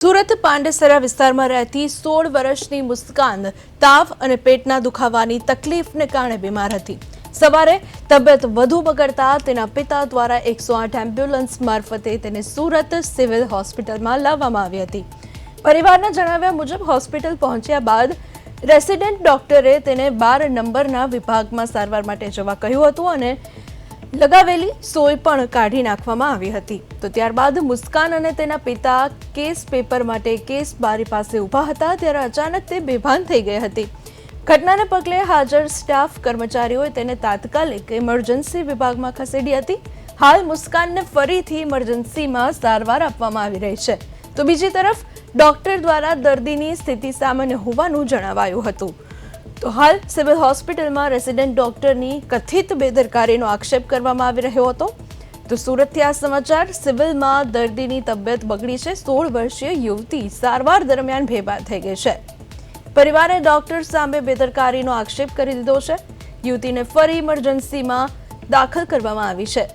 સુરત પાંડેસરા વિસ્તારમાં રહેતી 16 વર્ષની મુસ્કાન તાવ અને પેટના દુખાવાની તકલીફને કારણે બીમાર હતી। સવારે તબિયત વધુ બગડતા તેના પિતા દ્વારા 108 એમ્બ્યુલન્સ મારફતે તેને સુરત સિવિલ હોસ્પિટલમાં લાવવામાં આવી હતી। પરિવારના જણાવ્યા મુજબ હોસ્પિટલ પહોંચ્યા બાદ રેસિડેન્ટ ડોક્ટરે તેને 12 નંબરના વિભાગમાં સારવાર માટે જવા કહ્યું હતું અને લગાવેલી સોય પણ કાઢી નાખવામાં આવી હતી। તો ત્યારબાદ મુસ્કાન અને તેના પિતા કેસ પેપર માટે કેસ બારી પાસે ઊભા હતા ત્યારે અચાનક તે બેભાન થઈ ગઈ હતી। ઘટનાને પગલે હાજર સ્ટાફ કર્મચારીઓએ તેને તાત્કાલિક ઇમરજન્સી વિભાગમાં ખસેડી હતી। હાલ મુસ્કાનને ફરીથી ઇમરજન્સીમાં સારવાર આપવામાં આવી રહી છે। તો બીજી તરફ ડોક્ટર દ્વારા દર્દીની સ્થિતિ સામાન્ય હોવાનું જણાવાયું હતું। તો હાલ સિવિલ હોસ્પિટલમાં રેસિડેન્ટ ડોક્ટરની કથિત બેદરકારીનો આક્ષેપ કરવામાં આવી રહ્યો હતો। તો સુરતથી આ સમાચાર। સિવિલમાં દર્દીની તબિયત બગડી છે। 16 વર્ષીય યુવતી સારવાર દરમિયાન બેભાન થઈ ગઈ છે। પરિવારે ડોક્ટર સામે બેદરકારીનો આક્ષેપ કરી દીધો છે। યુવતીને ફરી ઇમરજન્સીમાં દાખલ કરવામાં આવી છે।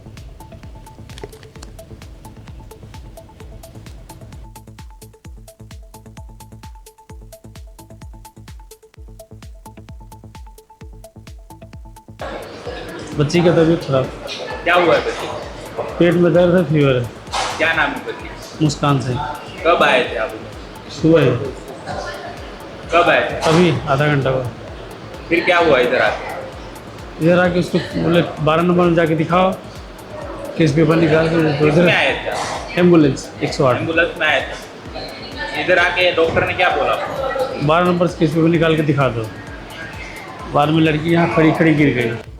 बच्ची का तबीयत खराब। क्या हुआ है बच्चे को? पेट में दर्द है, फीवर है। क्या नाम है बच्चे? मुस्कान से। कब आए थे आप? सुबह कब आए थे? अभी आधा घंटा हुआ। फिर क्या हुआ इधर आके? इधर आके उसको बोले 12 नंबर में जाके दिखाओ, केस पेपर निकाल के तो इधर किसमें आए थे आप? एम्बुलेंस 108 एम्बुलेंस में आए थे। इधर आके डॉक्टर ने क्या बोला? 12 नंबर से केस पेपर निकाल के दिखा दो। बाद में लड़की यहाँ खड़ी खड़ी गिर गई।